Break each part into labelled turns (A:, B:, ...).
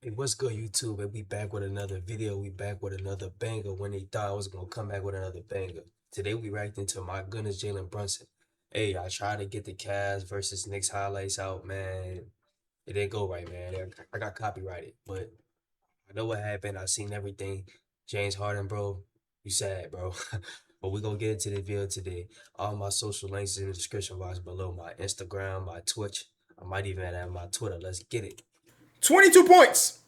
A: Hey, what's good, YouTube? And we back with another video. We back with another banger when they thought I was gonna come back with another banger. Today we reacting to my goodness Jalen Brunson. Hey, I tried to get the Cavs versus Knicks highlights out, man. It didn't go right, man. I got copyrighted, but I know what happened. I seen everything. James Harden, bro, you sad, bro. But we gonna get into the video today. All my social links in the description box below. My Instagram, my Twitch. I might even have my Twitter. Let's get it.
B: 22 points.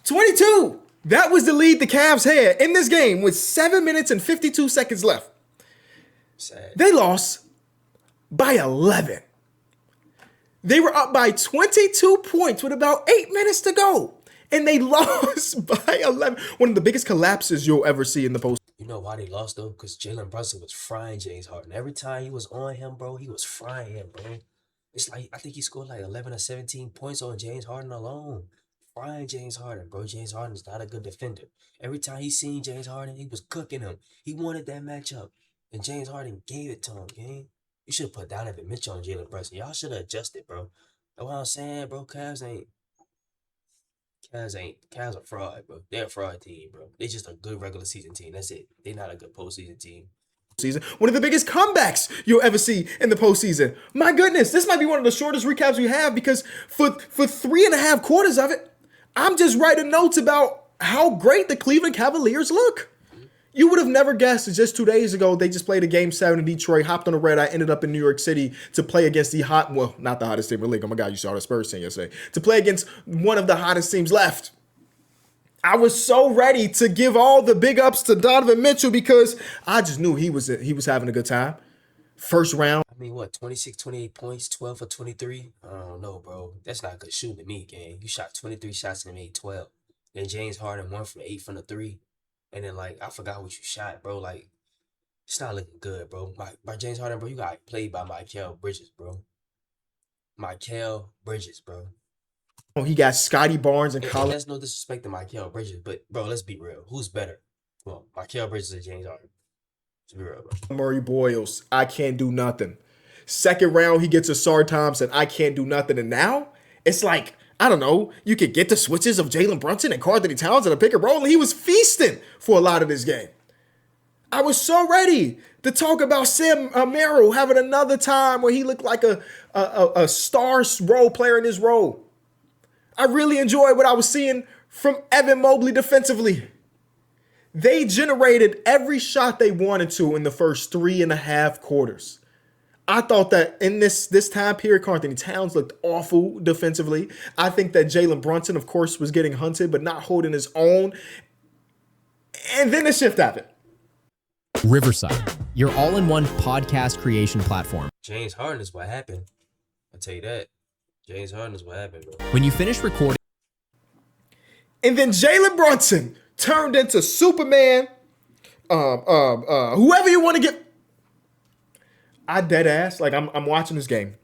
B: 22. That was the lead the Cavs had in this game with 7 minutes and 52 seconds left.
A: Sad.
B: They lost by 11. They were up by 22 points with about 8 minutes to go. And they lost by 11. One of the biggest collapses you'll ever see in the post.
A: You know why they lost though? Because Jalen Brunson was frying James Harden. Every time he was on him, bro, he was frying him, bro. It's like I think he scored like 11 or 17 points on James Harden alone. Frying James Harden, bro. James Harden is not a good defender. Every time he seen James Harden, he was cooking him. He wanted that matchup. And James Harden gave it to him, gang. You should put Donovan Mitchell on Jalen Brunson. Y'all should have adjusted, bro. That's what I'm saying, bro. Cavs are fraud, bro. They're a fraud team, bro. They just a good regular season team. That's it. They're not a good postseason team.
B: Season. One of the biggest comebacks you'll ever see in the postseason. My goodness, this might be one of the shortest recaps we have because for 3.5 quarters of it, I'm just writing notes about how great the Cleveland Cavaliers look. You would have never guessed that just 2 days ago, they just played a game 7 in Detroit, hopped on a red eye, ended up in New York City to play against not the hottest team in the league. Oh my God, you saw the Spurs team yesterday. To play against one of the hottest teams left. I was so ready to give all the big ups to Donovan Mitchell because I just knew he was having a good time. First round.
A: I mean, what, 26, 28 points, 12 for 23? I don't know, bro. That's not good shooting to me, gang. You shot 23 shots and made 12. Then James Harden 1 from 8 from the 3. And then, like, I forgot what you shot, bro. Like, it's not looking good, bro. By James Harden, bro, you got played by Mikal Bridges, bro. Mikal Bridges, bro.
B: He got Scotty Barnes and
A: And
B: Colin
A: that's no disrespect to Mikal Bridges, but, bro, let's be real. Who's better? Well, Mikal Bridges or James Harden? Let's be real, bro.
B: Murray Boyles. I can't do nothing. Second round, he gets a Sar Thompson. I can't do nothing. And now it's like, I don't know, you could get the switches of Jalen Brunson and Carlton Towns and a pick and roll. And he was feasting for a lot of this game. I was so ready to talk about Sam Merrill having another time where he looked like a star role player in his role. I really enjoyed what I was seeing from Evan Mobley defensively. They generated every shot they wanted to in the first 3.5 quarters. I thought that in this time period, Carlton Towns looked awful defensively. I think that Jalen Brunson, of course, was getting hunted, but not holding his own. And then the shift happened.
C: Riverside, your all-in-one podcast creation platform.
A: James Harden is what happened. I'll tell you that. James Harden is what happened, bro.
C: When you finish recording,
B: And then Jalen Brunson turned into Superman. Whoever you want to get. I dead ass, like I'm watching this game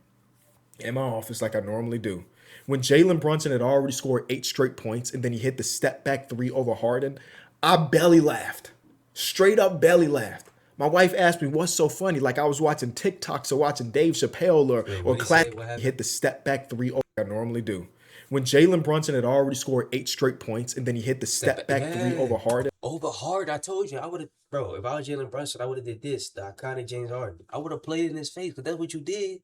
B: in my office like I normally do. When Jalen Brunson had already scored 8 straight points and then he hit the step back 3 over Harden, I belly laughed. Straight up belly laughed. My wife asked me, what's so funny? Like I was watching TikToks or watching Dave Chappelle or classic. He hit the step back 3 over like I normally do. When Jalen Brunson had already scored 8 straight points and then he hit the step back 3 over Harden.
A: Over Harden, I told you, I would have, bro, if I was Jalen Brunson, I would have did this, the iconic James Harden. I would have played in his face, because that's what you did.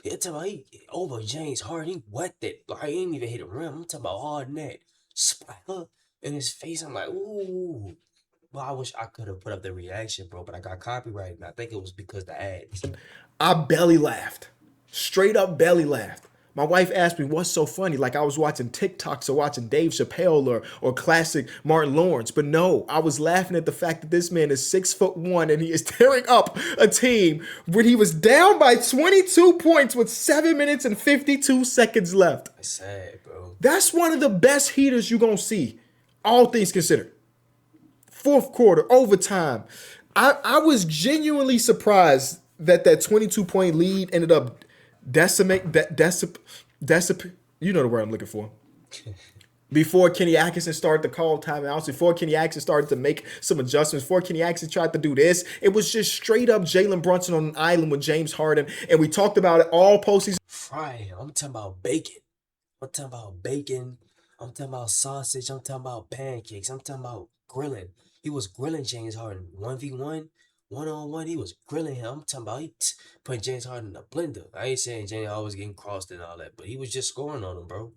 A: You're talking about, over James Harden, he wet that. Like, I ain't even hit a rim. I'm talking about Harden that. Splatter in his face. I'm like, ooh. Well, I wish I could have put up the reaction, bro, but I got copyrighted, and I think it was because the ads.
B: I belly laughed. Straight up belly laughed. My wife asked me, what's so funny? Like I was watching TikToks or watching Dave Chappelle or classic Martin Lawrence. But no, I was laughing at the fact that this man is 6'1" and he is tearing up a team when he was down by 22 points with 7 minutes and 52 seconds left.
A: That's sad, bro.
B: That's one of the best heaters you're going to see, all things considered. Fourth quarter, overtime. I was genuinely surprised that 22-point lead ended up you know the word I'm looking for. Before Kenny Atkinson started to call timeouts, before Kenny Atkinson started to make some adjustments, before Kenny Atkinson tried to do this, it was just straight up Jalen Brunson on an island with James Harden, and we talked about it all postseason.
A: Fry him. I'm talking about bacon. I'm talking about bacon. I'm talking about sausage. I'm talking about pancakes. I'm talking about grilling. He was grilling James Harden 1v1, one on one. He was grilling him. I'm talking about putting James Harden in a blender. I ain't saying James Harden was getting crossed and all that, but he was just scoring on him, bro.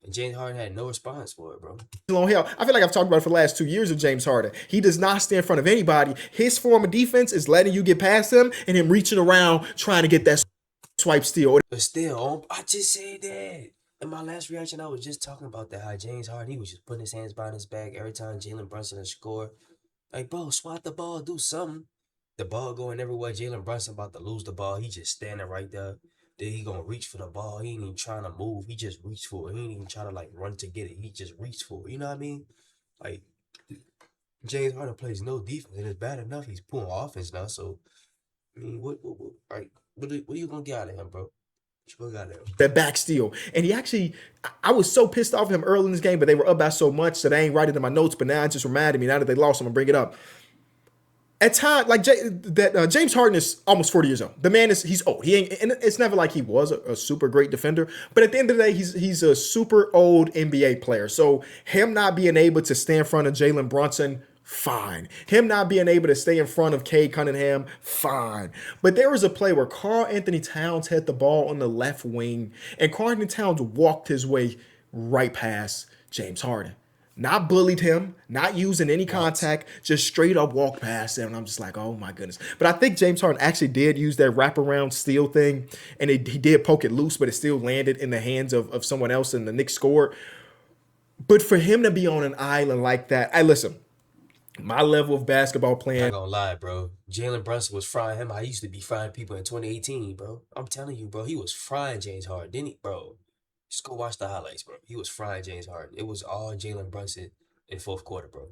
A: And James Harden had no response for it, bro.
B: On hell. I feel like I've talked about it for the last 2 years of James Harden. He does not stand in front of anybody. His form of defense is letting you get past him and him reaching around trying to get that swipe steal.
A: But still, I just said that. In my last reaction, I was just talking about that. How James Harden, he was just putting his hands behind his back every time Jalen Brunson would score. Like, bro, swat the ball, do something. The ball going everywhere. Jalen Brunson about to lose the ball. He just standing right there. Then he gonna reach for the ball. He ain't even trying to move. He just reached for it. He ain't even trying to like run to get it. He just reached for it. You know what I mean? Like, James Harden plays no defense, and it's bad enough he's pulling offense now. So, I mean, what are you gonna get out of him, bro? What you gonna get out of him?
B: That back steal. And he actually, I was so pissed off at him early in this game, but they were up by so much that I ain't write it in my notes. But now it just reminded me, now that they lost, I'm gonna bring it up. At time, like James Harden is almost 40 years old. The man he's old. He ain't, and it's never like he was a super great defender. But at the end of the day, he's a super old NBA player. So him not being able to stand in front of Jalen Brunson, fine. Him not being able to stay in front of Cade Cunningham, fine. But there was a play where Karl Anthony Towns had the ball on the left wing, and Karl Anthony Towns walked his way right past James Harden. Not bullied him, not using any contact, just straight up walked past him. And I'm just like, oh my goodness. But I think James Harden actually did use that wraparound steal thing, and he did poke it loose, but it still landed in the hands of someone else, and the Knicks scored. But for him to be on an island like that, listen, my level of basketball playing.
A: Not gonna lie, bro. Jalen Brunson was frying him. I used to be frying people in 2018, bro. I'm telling you, bro. He was frying James Harden, didn't he, bro? Just go watch the highlights, bro. He was frying James Harden. It was all Jalen Brunson in fourth quarter, bro.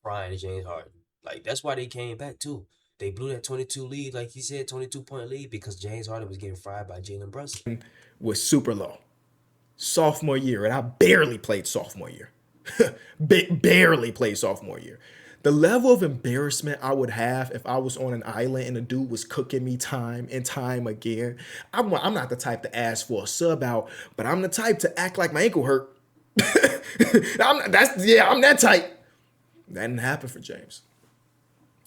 A: Frying James Harden. Like, that's why they came back, too. They blew that 22 lead, like he said, 22-point lead, because James Harden was getting fried by Jalen Brunson.
B: Was super low. Sophomore year, and I barely played sophomore year. Barely played sophomore year. The level of embarrassment I would have if I was on an island and a dude was cooking me time and time again. I'm not the type to ask for a sub out, but I'm the type to act like my ankle hurt. I'm that type. That didn't happen for James.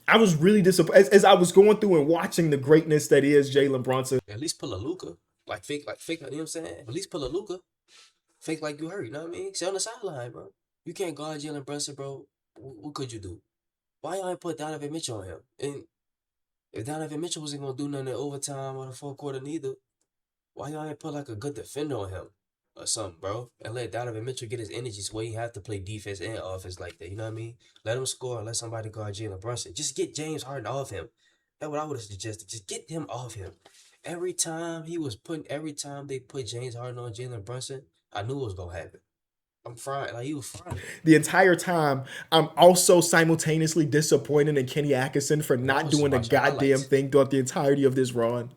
B: I was really disappointed as I was going through and watching the greatness that is Jalen Brunson.
A: At least pull a Luka. Like fake, you know what I'm saying? At least pull a Luka. Fake like you hurt, you know what I mean? Stay on the sideline, bro. You can't guard Jalen Brunson, bro. What could you do? Why y'all ain't put Donovan Mitchell on him? And if Donovan Mitchell wasn't gonna do nothing in overtime or the fourth quarter neither, why y'all ain't put like a good defender on him or something, bro? And let Donovan Mitchell get his energy so he have to play defense and offense like that. You know what I mean? Let him score and let somebody guard Jalen Brunson. Just get James Harden off him. That's what I would have suggested. Just get him off him. Every time they put James Harden on Jalen Brunson, I knew it was gonna happen. I'm frying. Like, he was frying.
B: The entire time, I'm also simultaneously disappointed in Kenny Atkinson for not doing a goddamn thing throughout the entirety of this run.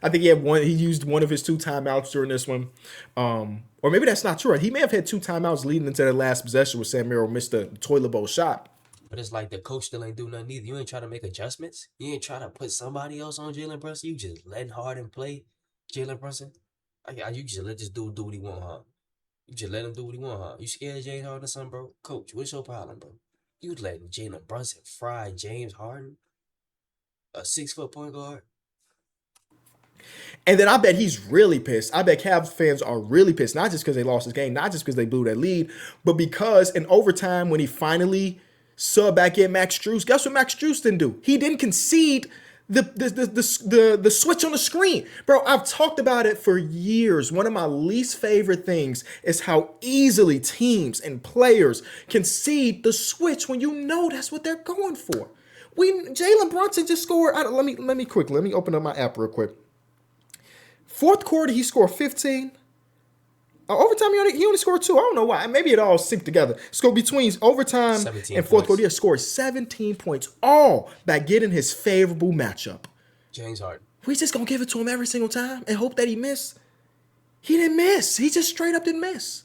B: I think he used one of his 2 timeouts during this one. Or maybe that's not true. He may have had 2 timeouts leading into the last possession where Sam Merrill missed the toilet bowl shot.
A: But it's like the coach still ain't do nothing either. You ain't try to make adjustments. You ain't try to put somebody else on Jalen Brunson. You just letting Harden play Jalen Brunson. You just let this dude do what he want, huh? You just let him do what he want, huh? You scared of James Harden or something, bro? Coach, what's your problem, bro? You letting Jalen Brunson fry James Harden? A 6-foot point guard?
B: And then I bet he's really pissed. I bet Cavs fans are really pissed, not just because they lost this game, not just because they blew that lead, but because in overtime when he finally subbed back in Max Strus, guess what Max Strus didn't do? He didn't concede the switch on the screen. Bro, I've talked about it for years. One of my least favorite things is how easily teams and players concede the switch when you know that's what they're going for. Jalen Brunson just scored. Let me open up my app real quick. Fourth quarter, he scored 15. Overtime, he only scored 2. I don't know why. Maybe it all synced together. So between overtime and fourth quarter, he scored 17 points, all by getting his favorable matchup.
A: James Harden.
B: We just gonna give it to him every single time and hope that he miss. He didn't miss. He just straight up didn't miss.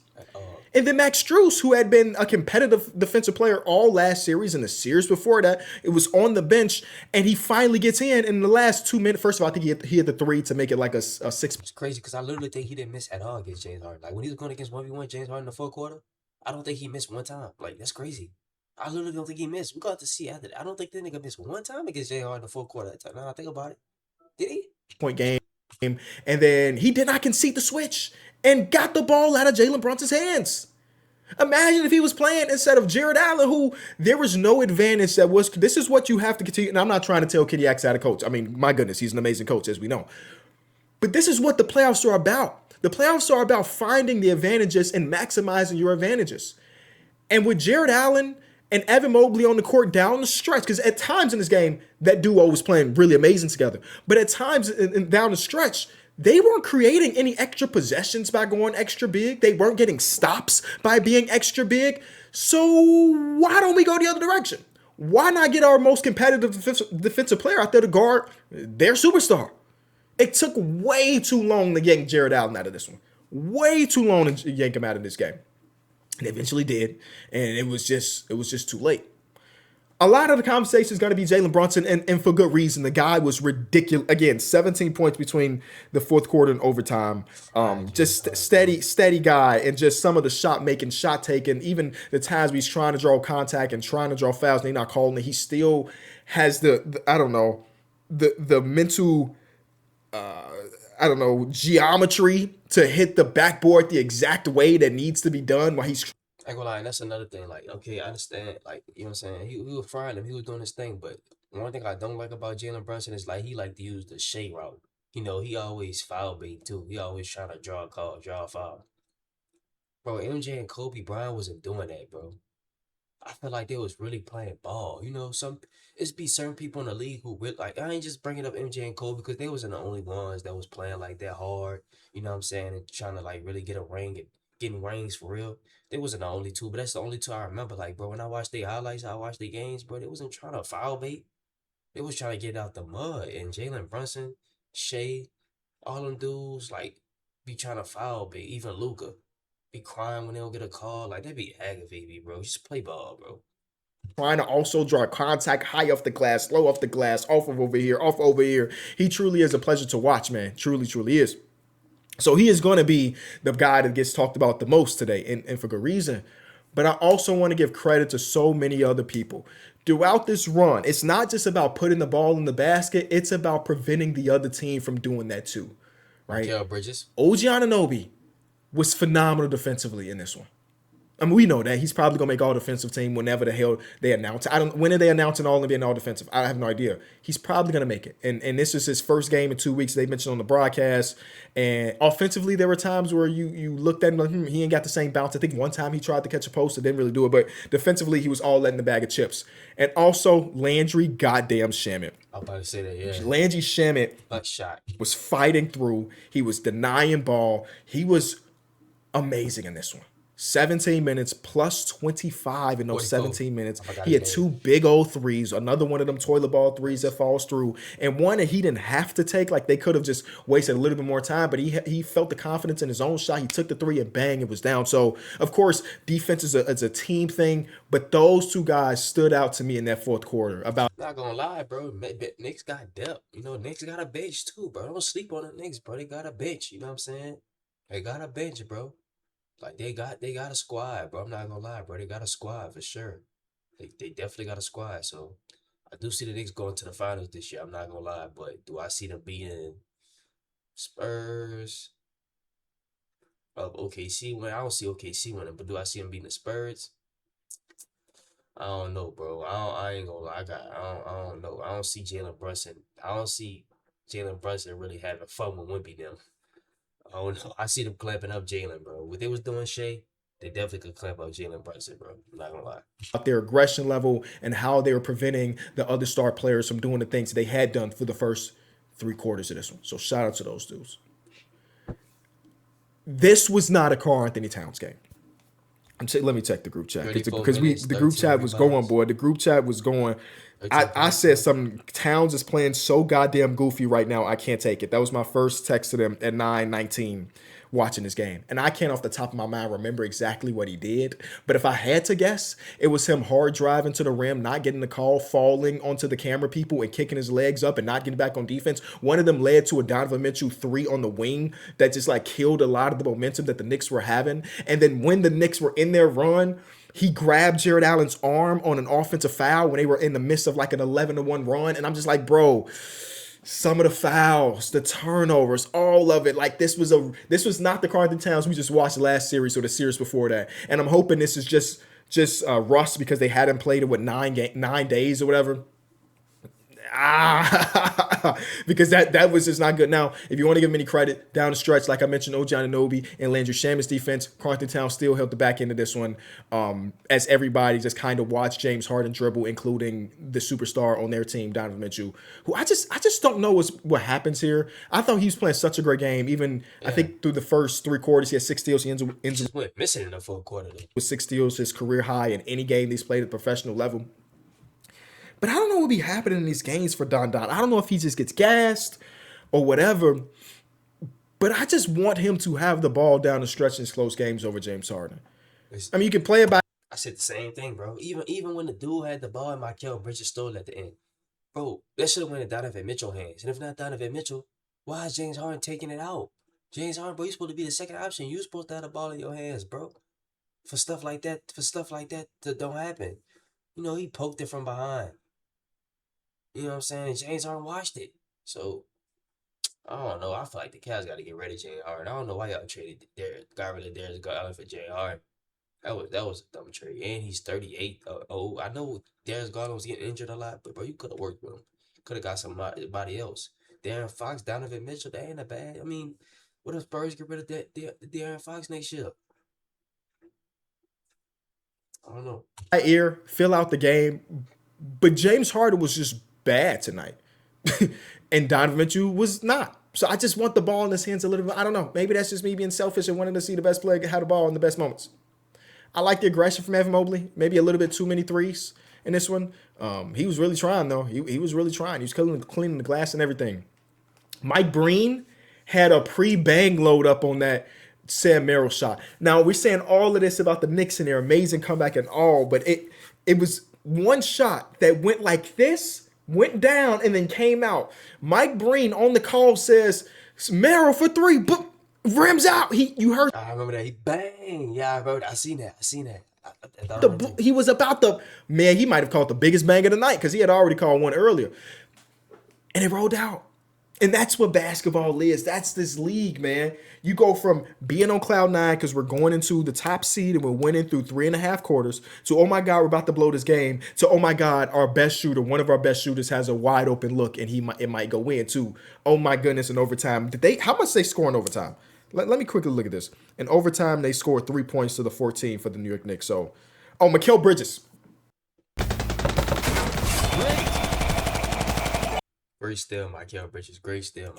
B: And then Max Strus, who had been a competitive defensive player all last series and the series before that, it was on the bench, and he finally gets in the last 2 minutes. First of all, I think he hit the three to make it like a six.
A: It's crazy because I literally think he didn't miss at all against James Harden. Like when he was going against 1v1 James Harden in the fourth quarter, I don't think he missed one time. Like that's crazy. I literally don't think he missed. We got to see after that. I don't think that nigga missed one time against James Harden in the fourth quarter that time. Now I think about it. Did he?
B: Point game. And then he did not concede the switch and got the ball out of Jalen Brunson's hands. Imagine if he was playing instead of Jared Allen, who there was no advantage that was. This is what you have to continue. And I'm not trying to tell Kitty Axe how to coach. I mean, my goodness, he's an amazing coach, as we know. But this is what the playoffs are about. The playoffs are about finding the advantages and maximizing your advantages. And with Jared Allen and Evan Mobley on the court down the stretch, because at times in this game, that duo was playing really amazing together. But at times down the stretch, they weren't creating any extra possessions by going extra big. They weren't getting stops by being extra big. So why don't we go the other direction? Why not get our most competitive defensive player out there to guard their superstar? It took way too long to yank Jared Allen out of this one. Way too long to yank him out of this game. And eventually did. And it was just too late. A lot of the conversation is going to be Jalen Brunson, and for good reason. The guy was ridiculous. Again, 17 points between the fourth quarter and overtime. Just steady guy, and just some of the shot making, shot taking, even the times he's trying to draw contact and trying to draw fouls, and they're not calling it. He still has the I don't know, the mental, geometry to hit the backboard the exact way that needs to be done while he's.
A: I ain't gonna lie, and that's another thing. Like, okay, I understand. Like, you know what I'm saying? He was frying him. He was doing his thing. But one thing I don't like about Jalen Brunson is like he like to use the shade route. You know, he always foul bait too. He always trying to draw a call, draw a foul. Bro, MJ and Kobe Bryant wasn't doing that, bro. I feel like they was really playing ball. You know, it's be certain people in the league who really like. I ain't just bringing up MJ and Kobe because they wasn't the only ones that was playing like that hard. You know what I'm saying? And trying to like really get a ring and getting rings for real. They wasn't the only two, but that's the only two I remember. Like, bro, when I watched their highlights, I watched their games, bro. They wasn't trying to foul bait. They was trying to get out the mud. And Jalen Brunson, Shea, all them dudes like be trying to foul bait. Even Luca be crying when they don't get a call. Like, that be aggravating me, bro. Just play ball, bro.
B: Trying to also draw contact high off the glass, low off the glass, off of over here, off over here. He truly is a pleasure to watch, man. Truly, truly is. So he is going to be the guy that gets talked about the most today, and for good reason. But I also want to give credit to so many other people. Throughout this run, it's not just about putting the ball in the basket. It's about preventing the other team from doing that too, right?
A: Mikal Bridges.
B: OG Anunoby was phenomenal defensively in this one. I mean, we know that he's probably gonna make all defensive team whenever the hell they announce. When are they announcing all NBA and all defensive? I have no idea. He's probably gonna make it, and this is his first game in 2 weeks. They mentioned on the broadcast, and offensively there were times where you looked at him like he ain't got the same bounce. I think one time he tried to catch a post, and didn't really do it, but defensively he was all letting the bag of chips. And also Landry goddamn Shamet.
A: I'm about to say that, yeah.
B: Landry Shamet was fighting through. He was denying ball. He was amazing in this one. 17 minutes plus 25 in those 17 minutes. He had two big old threes, another one of them toilet ball threes that falls through, and one that he didn't have to take. Like, they could have just wasted a little bit more time, but he felt the confidence in his own shot. He took the three and bang, it was down. So, of course, defense is a team thing, but those two guys stood out to me in that fourth quarter.
A: Not gonna lie, bro. Knicks got depth. You know, Knicks got a bench too, bro. Don't sleep on the Knicks, bro. They got a bench. You know what I'm saying? They got a bench, bro. Like, they got a squad, bro. I'm not gonna lie, bro. They got a squad for sure. They definitely got a squad. So I do see the Knicks going to the finals this year. I'm not gonna lie, but do I see them beating Spurs of OKC? I don't see OKC winning, but do I see them beating the Spurs? I don't know, bro. I ain't gonna lie. I don't know. I don't see Jalen Brunson. I don't see Jalen Brunson really having fun with Wimpy them. Oh no, I see them clamping up Jalen, bro. What they was doing, Shea, they definitely could clamp up Jalen Brunson, bro. I'm not gonna lie.
B: Their aggression level and how they were preventing the other star players from doing the things they had done for the first 3 quarters of this one. So shout out to those dudes. This was not a Karl Anthony Towns game. Let me check the group chat because the group chat was going, boy. The group chat was going. I said something. Towns is playing so goddamn goofy right now. I can't take it. That was my first text to them at 9:19 watching this game. And I can't off the top of my mind remember exactly what he did. But if I had to guess, it was him hard driving to the rim, not getting the call, falling onto the camera people and kicking his legs up and not getting back on defense. One of them led to a Donovan Mitchell 3 on the wing that just like killed a lot of the momentum that the Knicks were having. And then when the Knicks were in their run, he grabbed Jared Allen's arm on an offensive foul when they were in the midst of like an 11-1 run. And I'm just like, bro, some of the fouls, the turnovers, all of it. Like this was not the Carlton Towns we just watched last series or the series before that. And I'm hoping this is just rust because they hadn't played it with 9 days or whatever. Because that was just not good. Now, if you want to give him any credit, down the stretch, like I mentioned, OG Anunoby and Landry Shamet's defense, Carlton Town still held the back end of this one, as everybody just kind of watched James Harden dribble, including the superstar on their team, Donovan Mitchell, who I just don't know what happens here. I thought he was playing such a great game. Even I think through the first 3 quarters, he had 6 steals. He ends
A: Just went missing in the fourth quarter though.
B: with 6 steals, his career high in any game he's played at the professional level. But I don't know what be happening in these games for Don Don. I don't know if he just gets gassed or whatever. But I just want him to have the ball down the stretch in his close games over James Harden. I mean, you can play it by.
A: I said the same thing, bro. Even when the dude had the ball and Michael Bridges stole at the end, bro, that should have went in Donovan Mitchell hands. And if not Donovan Mitchell, why is James Harden taking it out? James Harden, bro, you're supposed to be the second option. You're supposed to have the ball in your hands, bro. For stuff like that to don't happen. You know, he poked it from behind. You know what I'm saying? James Harden watched it. So, I don't know. I feel like the Cavs got to get rid of James Harden. I don't know why y'all traded got rid of Darius Garland for James Harden. That was a dumb trade. And he's 38. I know Darius Garland was getting injured a lot, but bro, you could have worked with him. Could have got somebody else. Darren Fox, Donovan Mitchell, they ain't a bad. I mean, what if Spurs get rid of Darren Fox next year? I don't know.
B: Ear, fill out the game. But James Harden was just bad tonight. And Donovan Mitchell was not. So I just want the ball in his hands a little bit. I don't know. Maybe that's just me being selfish and wanting to see the best player have the ball in the best moments. I like the aggression from Evan Mobley. Maybe a little bit too many threes in this one. He was really trying, though. He was really trying. He was cleaning the glass and everything. Mike Breen had a pre-bang load up on that Sam Merrill shot. Now, we're saying all of this about the Knicks and their amazing comeback and all, but it was one shot that went like this, went down, and then came out. Mike Breen on the call says, Merrill for 3, but rims out. You heard.
A: I remember that. He bang. Yeah, I remember that. I seen that.
B: He was about the, man, he might have called the biggest bang of the night because he had already called one earlier. And it rolled out. And that's what basketball is. That's this league, man. You go from being on cloud 9 because we're going into the top seed and we're winning through 3.5 quarters to, oh my God, we're about to blow this game, to, oh my God, our best shooter, one of our best shooters has a wide open look and it might go in, to, oh my goodness, in overtime. How much they score in overtime? Let me quickly look at this. In overtime, they scored 3 points to the 14 for the New York Knicks. So, Mikal Bridges.
A: Great steal, Michael Bridges. Great steal.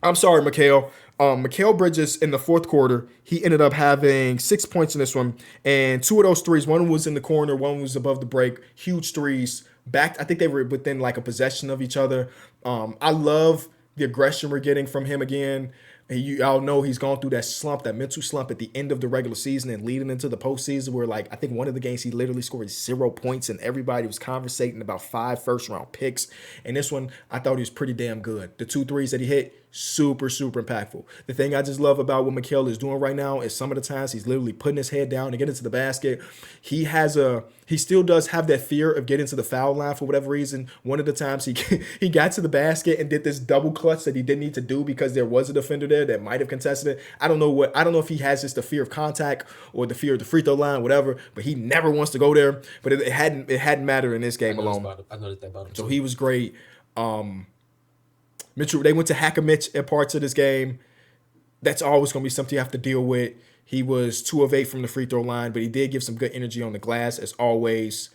B: I'm sorry, Mikal. Mikal Bridges in the fourth quarter, he ended up having 6 points in this one. And 2 of those threes, one was in the corner, one was above the break. Huge threes. Back, I think they were within like a possession of each other. I love the aggression we're getting from him again. And you all know he's gone through that slump, that mental slump at the end of the regular season and leading into the postseason where, like, I think one of the games he literally scored 0 points and everybody was conversating about 5 first-round picks. And this one, I thought he was pretty damn good. The 2 threes that he hit, super, super impactful. The thing I just love about what Mikal is doing right now is some of the times he's literally putting his head down to get into the basket. He still does have that fear of getting to the foul line for whatever reason. One of the times he got to the basket and did this double clutch that he didn't need to do because there was a defender there that might have contested it. I don't know if he has just the fear of contact or the fear of the free throw line, whatever, but he never wants to go there. But it hadn't mattered in this game alone.
A: I noticed that about him.
B: So he was great. Mitchell, they went to Hack-a-Mitch at parts of this game. That's always going to be something you have to deal with. He was 2 of 8 from the free throw line, but he did give some good energy on the glass as always.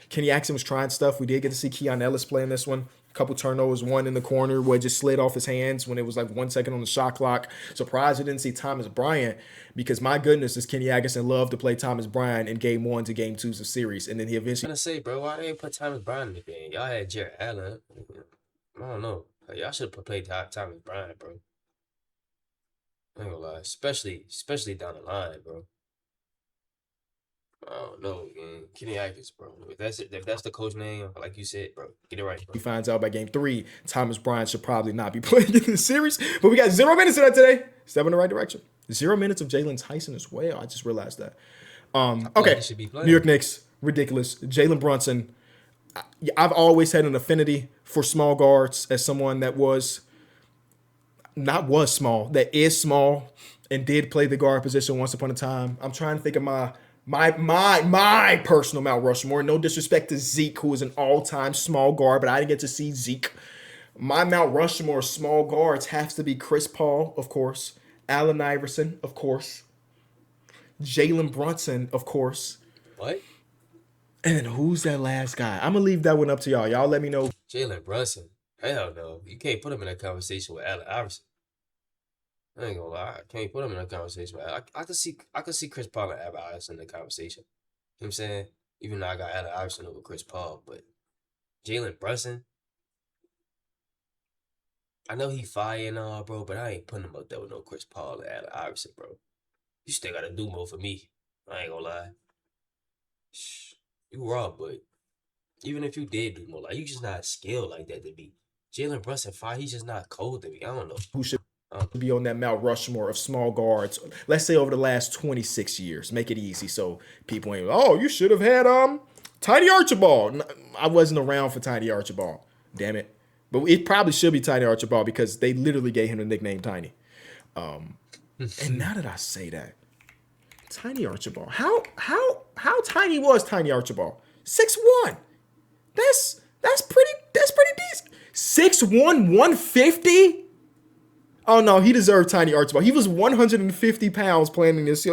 B: Kenny Atkinson was trying stuff. We did get to see Keon Ellis play in this one. A couple turnovers, one in the corner where it just slid off his hands when it was like 1 second on the shot clock. Surprised we didn't see Thomas Bryant because, my goodness, does Kenny Atkinson love to play Thomas Bryant in game 1 to game 2s of series. And then he eventually.
A: I'm gonna say, bro, why they ain't put Thomas Bryant in the game? Y'all had Jared Allen. I don't know. Y'all should have played Thomas Bryant, bro. I ain't gonna lie, especially down the line, bro. I don't know, man. Kenny Atkins, bro. If that's it, if that's the coach name, like you said, bro, get it right, bro.
B: He finds out by game 3, Thomas Bryant should probably not be playing in this series. But we got 0 minutes of that today. Step in the right direction. 0 minutes of Jalen Tyson as well. I just realized that.
A: I feel like
B: Okay,
A: he should be
B: New
A: playing.
B: York Knicks, ridiculous. Jalen Brunson. I've always had an affinity for small guards as someone that was small, that is small and did play the guard position once upon a time. I'm trying to think of my personal Mount Rushmore. No disrespect to Zeke, who is an all-time small guard, but I didn't get to see Zeke. My Mount Rushmore small guards has to be Chris Paul, of course, Allen Iverson, of course, Jalen Brunson, of course,
A: What?
B: and then who's that last guy? I'm gonna leave that one up to y'all. Y'all let me know.
A: Jalen Brunson. Hell no. You can't put him in a conversation with Allen Iverson. I ain't gonna lie. I can't put him in a conversation with I could see Chris Paul and Allen Iverson in the conversation. You know what I'm saying? Even though I got Allen Iverson over Chris Paul, but Jalen Brunson, I know he fire and all, bro, but I ain't putting him up there with no Chris Paul and Allen Iverson, bro. You still gotta do more for me. I ain't gonna lie. You raw, but even if you did do more, like you just not skilled like that to be. Jalen Brunson fire, he's just not cold to me. I don't know.
B: Who should
A: I don't know.
B: be on that Mount Rushmore of small guards? Let's say over the last 26 years. Make it easy so people ain't, oh, you should have had Tiny Archibald. I wasn't around for Tiny Archibald. Damn it. But it probably should be Tiny Archibald because they literally gave him the nickname Tiny. And now that I say that, Tiny Archibald. How tiny was Tiny Archibald? 6'1". That's pretty decent. 6'1", 150? Oh no, he deserved Tiny Archibald. He was 150 pounds playing in this.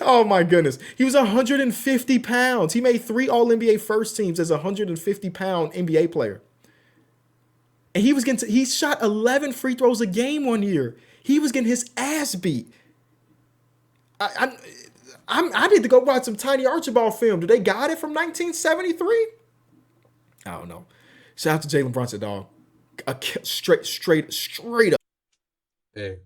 B: Oh my goodness. He was 150 pounds. He made 3 All-NBA first teams as a 150-pound NBA player. And he shot 11 free throws a game one year. He was getting his ass beat. I need to go watch some Tiny Archibald film. Do they got it from 1973? I don't know. Shout out to Jalen Brunson, dog. Straight up.
A: Hey,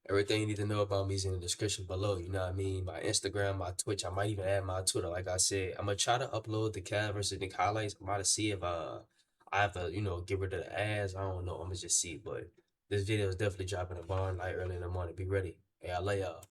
A: everything you need to know about me is in the description below. You know what I mean? My Instagram, my Twitch. I might even add my Twitter. Like I said, I'm gonna try to upload the Cavs versus Nick highlights. I'm about to see if I have to, get rid of the ads. I don't know. I'm gonna just see. But this video is definitely dropping a bomb like early in the morning. Be ready. Hey, I love y'all.